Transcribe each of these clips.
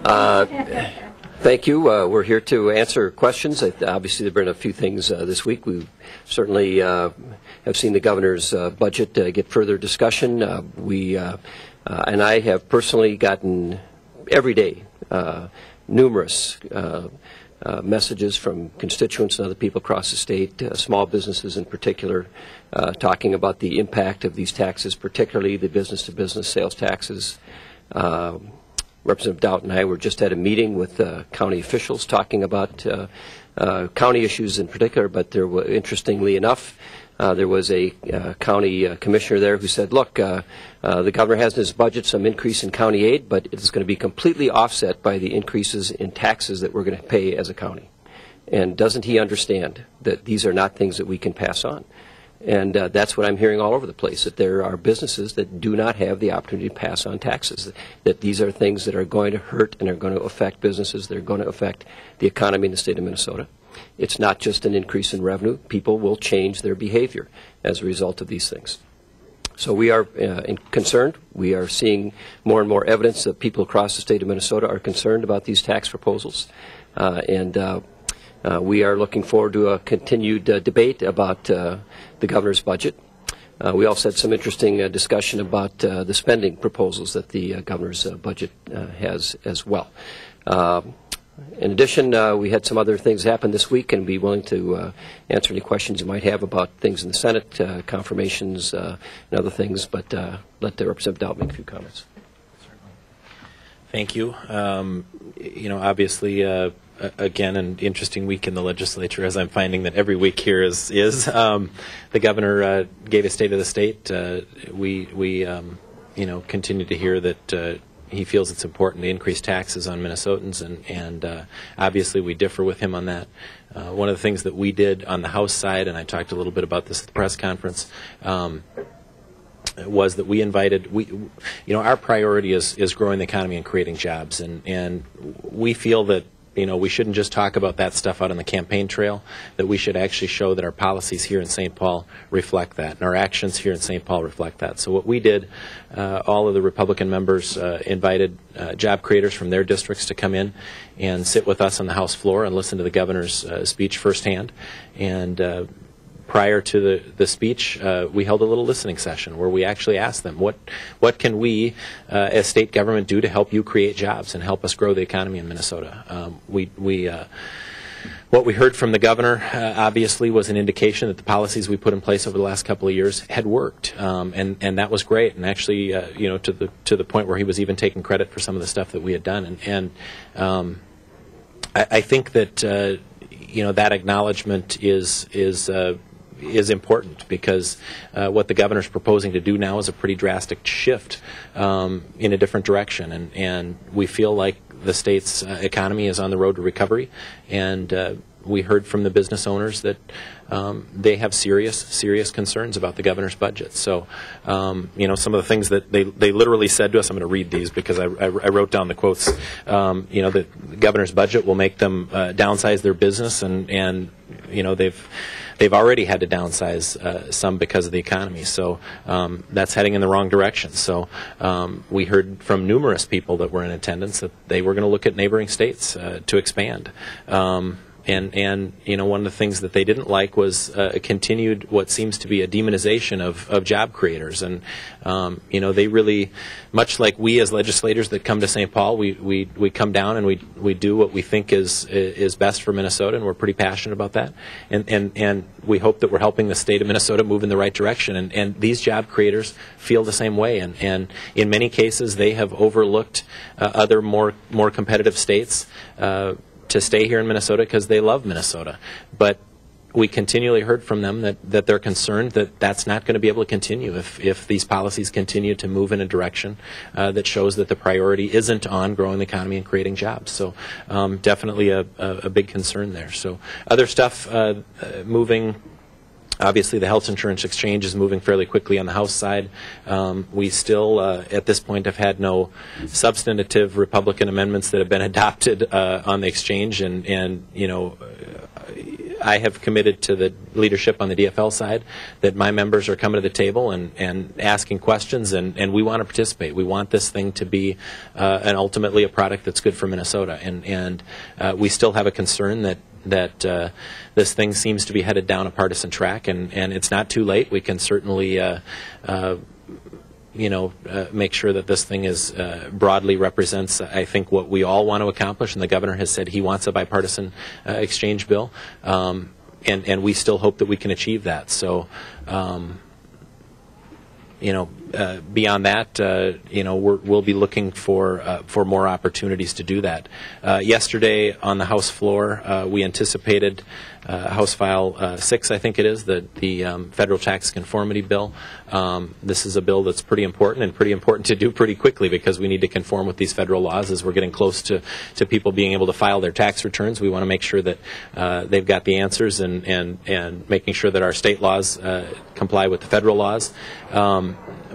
Uh, Thank you. We're here to answer questions. Obviously, there have been a few things this week. We certainly have seen the governor's budget get further discussion. And I have personally gotten every day numerous messages from constituents and other people across the state, small businesses in particular, talking about the impact of these taxes, particularly the business-to-business sales taxes. Representative Daudt and I were just at a meeting with county officials talking about county issues in particular, but there were, interestingly enough, there was a county commissioner there who said, look, the governor has in his budget some increase in county aid, but it's going to be completely offset by the increases in taxes that we're going to pay as a county. And doesn't he understand that these are not things that we can pass on? And that's what I'm hearing all over the place, that there are businesses that do not have the opportunity to pass on taxes, that these are things that are going to hurt and are going to affect businesses, they're going to affect the economy in the state of Minnesota. It's not just an increase in revenue. People will change their behavior as a result of these things. So we are concerned. We are seeing more and more evidence that people across the state of Minnesota are concerned about these tax proposals. We are looking forward to a continued debate about the governor's budget. We also had some interesting discussion about the spending proposals that the governor's budget has as well. In addition, we had some other things happen this week, and be willing to answer any questions you might have about things in the Senate, confirmations, and other things, but let the Representative Daudt make a few comments. Thank you. Obviously, again, an interesting week in the legislature, as I'm finding that every week here is. The governor gave a state of the state. We continue to hear that he feels it's important to increase taxes on Minnesotans, and obviously we differ with him on that. One of the things that we did on the House side, and I talked a little bit about this at the press conference, was that we invited, our priority is growing the economy and creating jobs, and we feel that we shouldn't just talk about that stuff out on the campaign trail, that we should actually show that our policies here in St. Paul reflect that, and our actions here in St. Paul reflect that. So what we did, all of the Republican members invited job creators from their districts to come in and sit with us on the House floor and listen to the governor's speech firsthand. And prior to the speech, we held a little listening session where we actually asked them, what can we as state government do to help you create jobs and help us grow the economy in Minnesota? What we heard from the governor obviously was an indication that the policies we put in place over the last couple of years had worked, and that was great, and actually to the point where he was even taking credit for some of the stuff that we had done. And I think that that acknowledgement is important, because what the governor's proposing to do now is a pretty drastic shift in a different direction, and we feel like the state's economy is on the road to recovery, and we heard from the business owners that they have serious concerns about the governor's budget. So some of the things that they literally said to us, I'm going to read these because I wrote down the quotes. The governor's budget will make them downsize their business, and they've already had to downsize some because of the economy. So that's heading in the wrong direction. So we heard from numerous people that were in attendance that they were going to look at neighboring states to expand. And one of the things that they didn't like was a continued, what seems to be a demonization of job creators. And they really, much like we as legislators that come to St. Paul, we come down and we do what we think is best for Minnesota, and we're pretty passionate about that. And we hope that we're helping the state of Minnesota move in the right direction. And these job creators feel the same way. And in many cases, they have overlooked other more competitive states to stay here in Minnesota because they love Minnesota. But we continually heard from them that they're concerned that that's not going to be able to continue if these policies continue to move in a direction that shows that the priority isn't on growing the economy and creating jobs. So definitely a big concern there. So other stuff moving. Obviously, the health insurance exchange is moving fairly quickly on the House side. We still, at this point, have had no substantive Republican amendments that have been adopted on the exchange, and I have committed to the leadership on the DFL side that my members are coming to the table and asking questions, and we want to participate. We want this thing to be and ultimately a product that's good for Minnesota, and we still have a concern that this thing seems to be headed down a partisan track, and it's not too late. We can certainly make sure that this thing is broadly represents, I think, what we all want to accomplish, and the governor has said he wants a bipartisan exchange bill, and we still hope that we can achieve that. So, beyond that, we'll be looking for more opportunities to do that. Yesterday on the House floor, we anticipated House File 6, I think it is, the federal tax conformity bill. This is a bill that's pretty important to do pretty quickly, because we need to conform with these federal laws as we're getting close to people being able to file their tax returns. We want to make sure that they've got the answers and making sure that our state laws comply with the federal laws.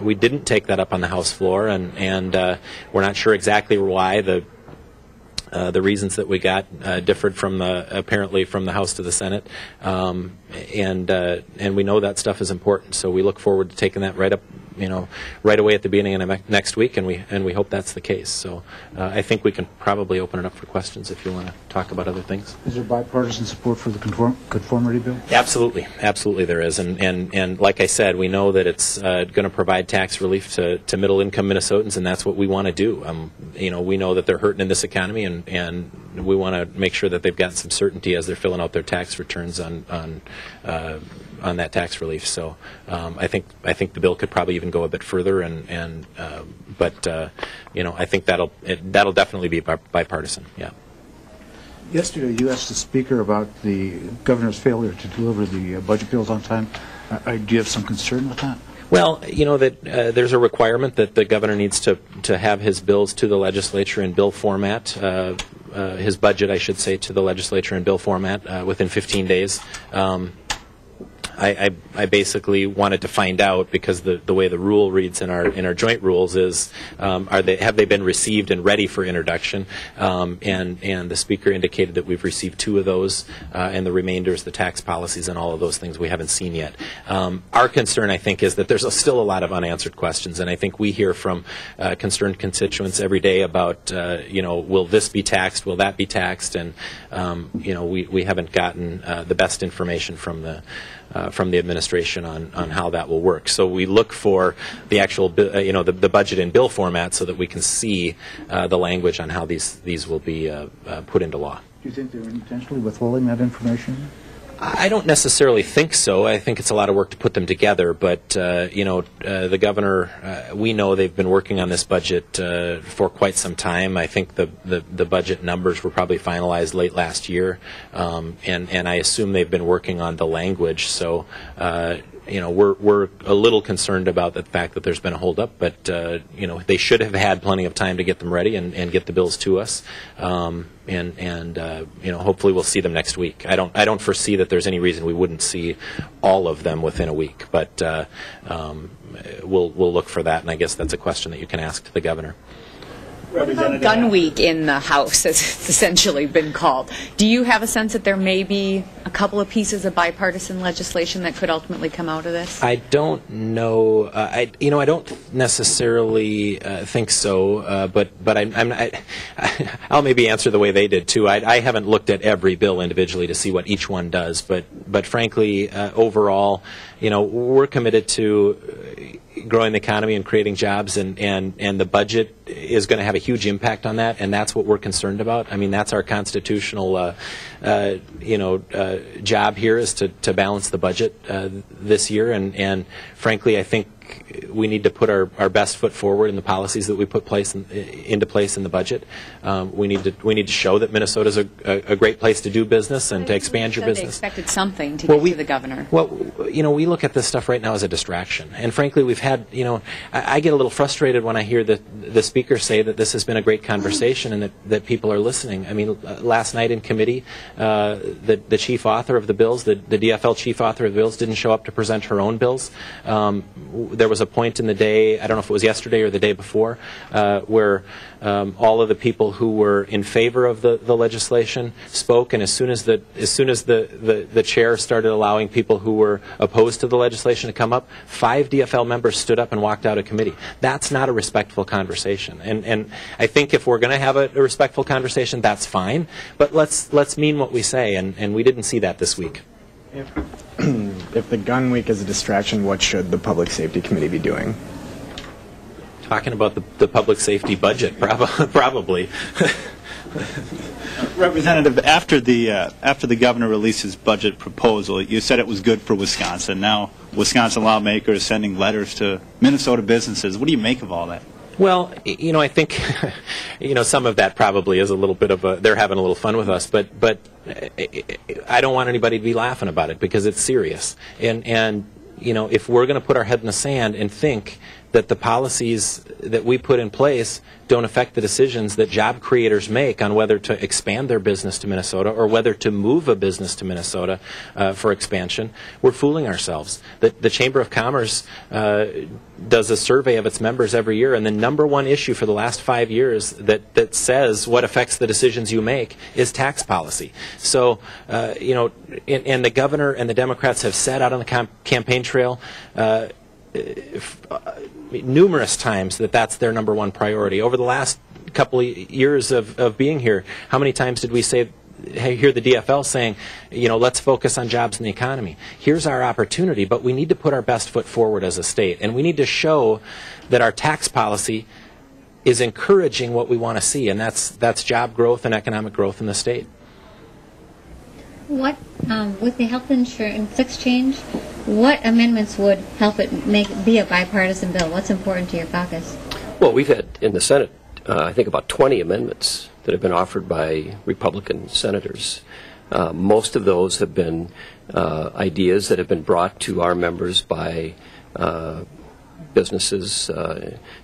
We didn't take that up on the House floor, and we're not sure exactly why. The reasons that we got differed from apparently from the House to the Senate, and we know that stuff is important. So we look forward to taking that right up, right away at the beginning of next week, and we hope that's the case. So I think we can probably open it up for questions if you want to talk about other things. Is there bipartisan support for the conformity bill? Absolutely there is, and like I said, we know that it's going to provide tax relief to middle-income Minnesotans, and that's what we want to do. We know that they're hurting in this economy, and we want to make sure that they've got some certainty as they're filling out their tax returns on that tax relief. So I think the bill could probably even go a bit further, but I think that'll definitely be bipartisan. Yeah. Yesterday, you asked the Speaker about the governor's failure to deliver the budget bills on time. Do you have some concern with that? Well, that there's a requirement that the governor needs to have his bills to the legislature in bill format, his budget, I should say, to the legislature in bill format within 15 days. I basically wanted to find out, because the way the rule reads in our joint rules is, have they been received and ready for introduction? And the Speaker indicated that we've received 2 of those, and the remainder is the tax policies and all of those things we haven't seen yet. Our concern, I think, is that there's still a lot of unanswered questions, and I think we hear from concerned constituents every day about, will this be taxed? Will that be taxed? And we haven't gotten the best information from the administration on how that will work. So we look for the actual, the budget in bill format, so that we can see the language on how these will be put into law. Do you think they're intentionally withholding that information? I don't necessarily think so. I think it's a lot of work to put them together, but the governor, we know they've been working on this budget for quite some time. I think the budget numbers were probably finalized late last year, and I assume they've been working on the language. So we're a little concerned about the fact that there's been a holdup, but they should have had plenty of time to get them ready and get the bills to us. Hopefully we'll see them next week. I don't foresee that there's any reason we wouldn't see all of them within a week, but we'll look for that, and I guess that's a question that you can ask to the governor. What about Gun Week in the House, as it's essentially been called? Do you have a sense that there may be a couple of pieces of bipartisan legislation that could ultimately come out of this? I don't know. I don't necessarily think so. But I'll maybe answer the way they did too. I haven't looked at every bill individually to see what each one does. But frankly, overall, we're committed to growing the economy and creating jobs, and the budget is going to have a huge impact on that, and that's what we're concerned about. I mean, that's our constitutional job here, is to balance the budget this year, and frankly, I think we need to put our best foot forward in the policies that we put into place in the budget. We need to show that Minnesota is a great place to do business and to expand your business. They expected something to get to the governor. Well, we look at this stuff right now as a distraction, and frankly, we've had, I get a little frustrated when I hear the Speaker say that this has been a great conversation and that people are listening. I mean, last night in committee, the chief author of the bills, the DFL chief author of the bills, didn't show up to present her own bills. there was a point in the day, I don't know if it was yesterday or the day before, where all of the people who were in favor of the legislation spoke, and as soon as the chair started allowing people who were opposed to the legislation to come up, 5 DFL members stood up and walked out of committee. That's not a respectful conversation. And I think if we're going to have a respectful conversation, that's fine. But let's mean what we say, and we didn't see that this week. If the gun week is a distraction, what should the Public Safety Committee be doing? Talking about the public safety budget, probably. Representative, after the governor released his budget proposal, you said it was good for Wisconsin. Now, Wisconsin lawmakers sending letters to Minnesota businesses. What do you make of all that? Well, I think, some of that probably is a little bit of they're having a little fun with us, but I don't want anybody to be laughing about it because it's serious. And if we're going to put our head in the sand and think that the policies that we put in place don't affect the decisions that job creators make on whether to expand their business to Minnesota or whether to move a business to Minnesota for expansion, we're fooling ourselves. The Chamber of Commerce does a survey of its members every year, and the number one issue for the last 5 years that says what affects the decisions you make is tax policy. So, and the governor and the Democrats have said out on the campaign trail numerous times that that's their number one priority. Over the last couple of years of being here, how many times did we hear the DFL saying, let's focus on jobs and the economy? Here's our opportunity, but we need to put our best foot forward as a state, and we need to show that our tax policy is encouraging what we want to see, and that's job growth and economic growth in the state. What, with the health insurance exchange, what amendments would help it be a bipartisan bill? What's important to your caucus? Well, we've had in the Senate, I think, about 20 amendments that have been offered by Republican senators. Most of those have been ideas that have been brought to our members by businesses,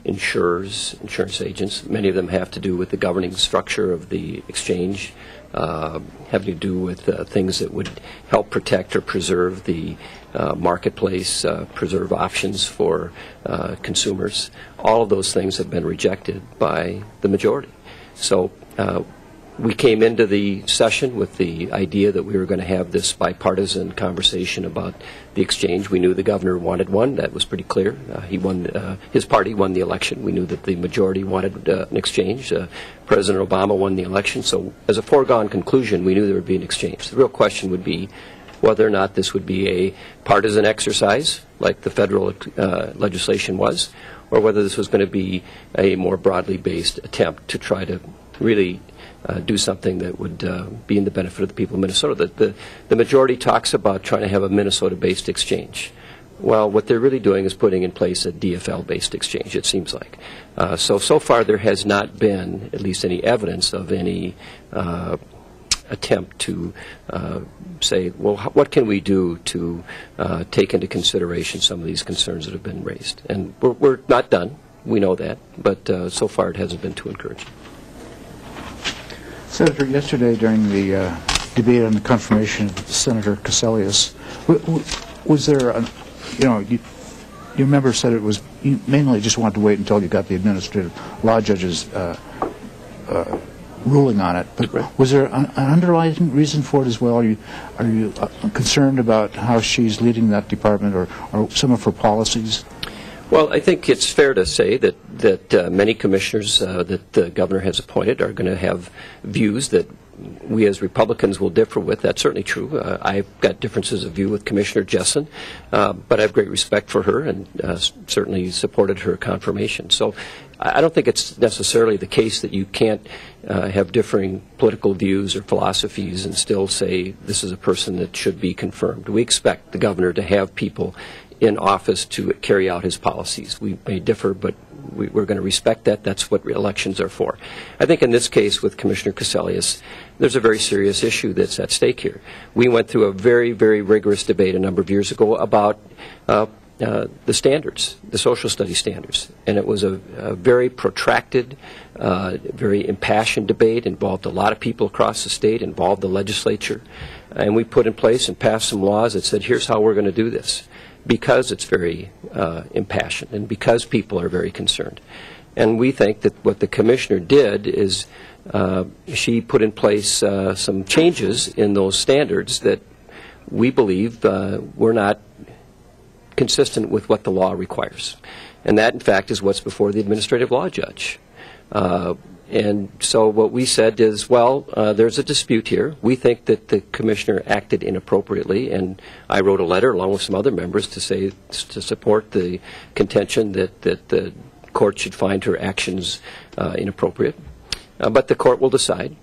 insurers, insurance agents. Many of them have to do with the governing structure of the exchange, having to do with things that would help protect or preserve the marketplace, preserve options for consumers. All of those things have been rejected by the majority. So we came into the session with the idea that we were going to have this bipartisan conversation about the exchange. We knew the governor wanted one. That was pretty clear. He won. His party won the election. We knew that the majority wanted an exchange. President Obama won the election. So as a foregone conclusion, we knew there would be an exchange. The real question would be whether or not this would be a partisan exercise, like the federal legislation was, or whether this was going to be a more broadly based attempt to try to really do something that would be in the benefit of the people of Minnesota. The majority talks about trying to have a Minnesota-based exchange. Well, what they're really doing is putting in place a DFL-based exchange, it seems like. So far there has not been at least any evidence of any attempt to say, well, what can we do to take into consideration some of these concerns that have been raised? And we're not done. We know that. But so far it hasn't been too encouraging. Senator, yesterday during the debate on the confirmation of Senator Cassellius, was there, your member said it was, you mainly just wanted to wait until you got the administrative law judge's ruling on it, but was there an underlying reason for it as well? Are you concerned about how she's leading that department or some of her policies? Well, I think it's fair to say that many commissioners that the governor has appointed are going to have views that we as Republicans will differ with. That's certainly true. I've got differences of view with Commissioner Jessen, but I have great respect for her and certainly supported her confirmation. So I don't think it's necessarily the case that you can't have differing political views or philosophies and still say this is a person that should be confirmed. We expect the governor to have people in office to carry out his policies. We may differ, but we're going to respect that. That's what elections are for. I think in this case with Commissioner Cassellius, there's a very serious issue that's at stake here. We went through a very, very rigorous debate a number of years ago about the standards, the social studies standards. And it was a very protracted, very impassioned debate, involved a lot of people across the state, involved the legislature. And we put in place and passed some laws that said, here's how we're going to do this. because it's very impassioned and because people are very concerned. And we think that what the commissioner did is she put in place some changes in those standards that we believe were not consistent with what the law requires. And that, in fact, is what's before the administrative law judge. And so what we said is, well, there's a dispute here. We think that the commissioner acted inappropriately, and I wrote a letter along with some other members to support the contention that the court should find her actions inappropriate. But the court will decide.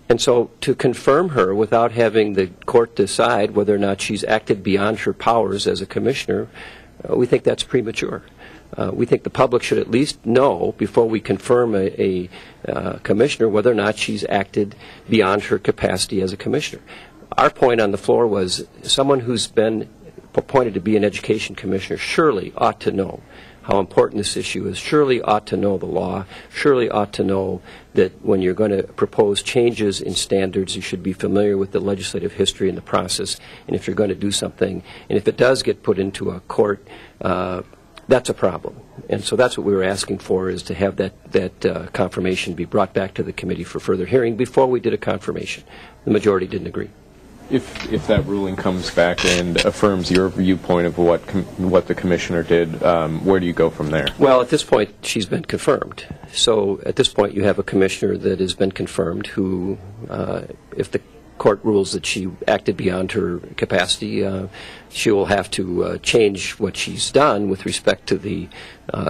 And so to confirm her without having the court decide whether or not she's acted beyond her powers as a commissioner, we think that's premature. We think the public should at least know before we confirm a commissioner whether or not she's acted beyond her capacity as a commissioner. Our point on the floor was someone who's been appointed to be an education commissioner surely ought to know how important this issue is, surely ought to know the law, surely ought to know that when you're going to propose changes in standards, you should be familiar with the legislative history and the process, and if you're going to do something, and if it does get put into a court, that's a problem. And so that's what we were asking for, is to have that confirmation be brought back to the committee for further hearing before we did a confirmation. The majority didn't agree. If that ruling comes back and affirms your viewpoint of what the commissioner did, where do you go from there? Well, at this point, she's been confirmed. So at this point, you have a commissioner that has been confirmed who, if the court rules that she acted beyond her capacity, she will have to change what she's done with respect to the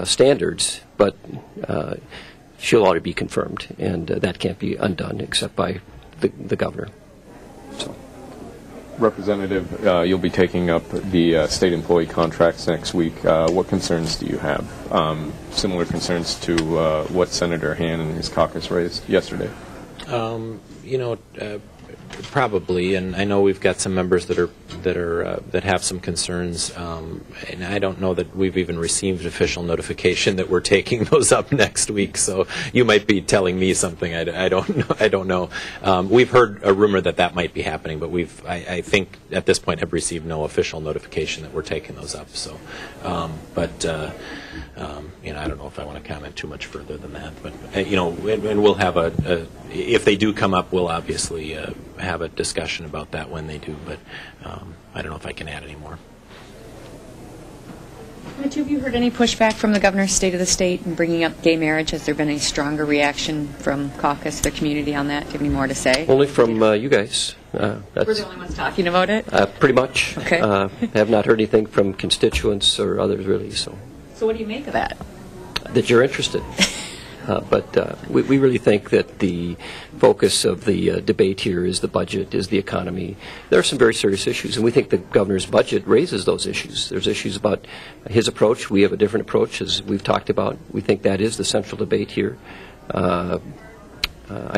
standards, but she'll already be confirmed, and that can't be undone except by the governor. So. Representative, you'll be taking up the state employee contracts next week. What concerns do you have? Similar concerns to what Senator Hann and his caucus raised yesterday? Probably, and I know we've got some members that have some concerns, and I don't know that we've even received official notification that we're taking those up next week. So you might be telling me something I don't know. We've heard a rumor that might be happening, but I think at this point have received no official notification that we're taking those up. So, I don't know if I want to comment too much further than that. But and we'll have if they do come up, we'll obviously have a discussion about that when they do. But I don't know if I can add any more. Have you heard any pushback from the governor's State of the State in bringing up gay marriage? Has there been any stronger reaction from caucus, the community on that? Do you have any more to say? Only from you guys. We're the only ones talking about it? Pretty much. Okay. Have not heard anything from constituents or others, really. So what do you make of that? That you're interested. But we really think that the focus of the debate here is the budget, is the economy. There are some very serious issues, and we think the governor's budget raises those issues. There's issues about his approach. We have a different approach, as we've talked about. We think that is the central debate here. I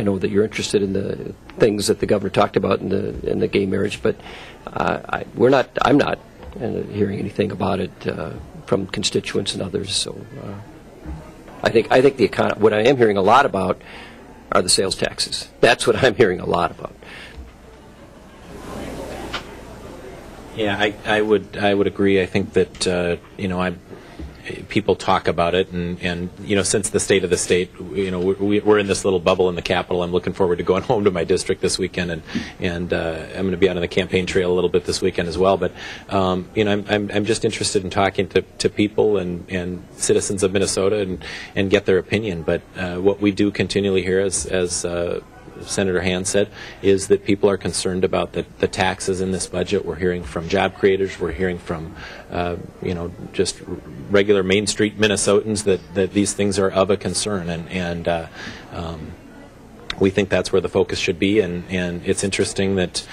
know that you're interested in the things that the governor talked about in the gay marriage, but I'm not hearing anything about it from constituents and others. So. I think the economy. What I am hearing a lot about are the sales taxes. That's what I'm hearing a lot about. Yeah, I would agree. I think that people talk about it, and since the State of the State, we're in this little bubble in the Capitol. I'm looking forward to going home to my district this weekend, and I'm going to be out on the campaign trail a little bit this weekend as well. But I'm just interested in talking to people and citizens of Minnesota and get their opinion. But what we do continually hear, as Senator Hann said, is that people are concerned about the taxes in this budget. We're hearing from job creators. We're hearing from just regular Main Street Minnesotans that these things are of a concern, and we think that's where the focus should be. And it's interesting that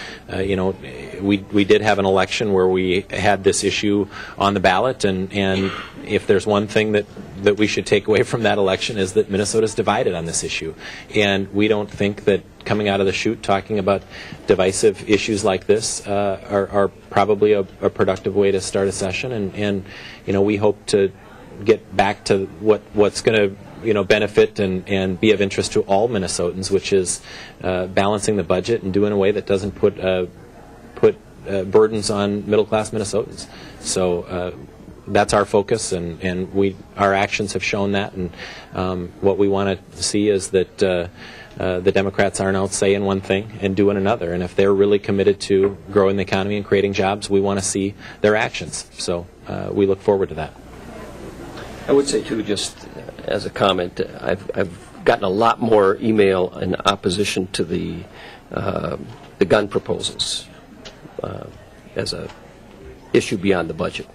we did have an election where we had this issue on the ballot, and if there's one thing that we should take away from that election is that Minnesota's divided on this issue, and we don't think that coming out of the chute talking about divisive issues like this are probably a productive way to start a session, and we hope to get back to what's going to benefit and be of interest to all Minnesotans, which is balancing the budget and doing it in a way that doesn't put burdens on middle-class Minnesotans. So that's our focus, and our actions have shown that. And what we want to see is that the Democrats aren't out saying one thing and doing another. And if they're really committed to growing the economy and creating jobs, we want to see their actions. So we look forward to that. I would say, too, just as a comment, I've gotten a lot more email in opposition to the gun proposals as a issue beyond the budget.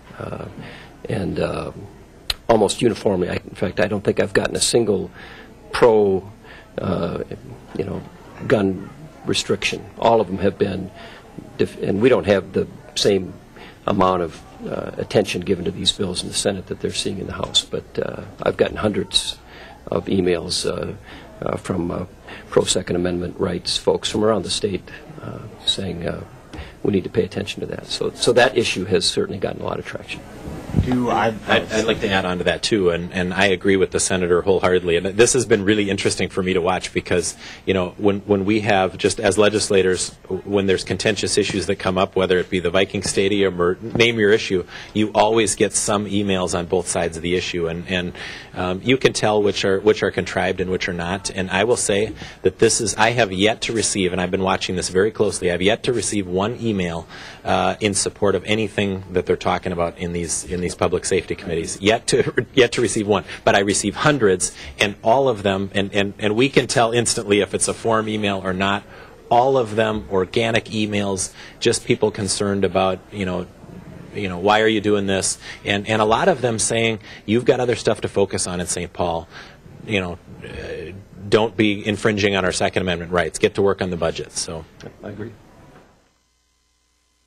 And almost uniformly, in fact, I don't think I've gotten a single pro gun restriction. All of them have been, and we don't have the same amount of attention given to these bills in the Senate that they're seeing in the House. But I've gotten hundreds of emails from pro-Second Amendment rights folks from around the state saying we need to pay attention to that. So that issue has certainly gotten a lot of traction. I'd like to add on to that, too, and I agree with the Senator wholeheartedly. And this has been really interesting for me to watch because, when we have, just as legislators, when there's contentious issues that come up, whether it be the Viking Stadium or name your issue, you always get some emails on both sides of the issue. And you can tell which are contrived and which are not. And I will say that I have yet to receive, and I've been watching this very closely, I've yet to receive one email in support of anything that they're talking about in these public safety committees. Yet to receive one, but I receive hundreds, and all of them, and we can tell instantly if it's a form email or not. All of them organic emails, just people concerned about why are you doing this, and a lot of them saying you've got other stuff to focus on in St. Paul. Don't be infringing on our Second Amendment rights. Get to work on the budget. So I agree.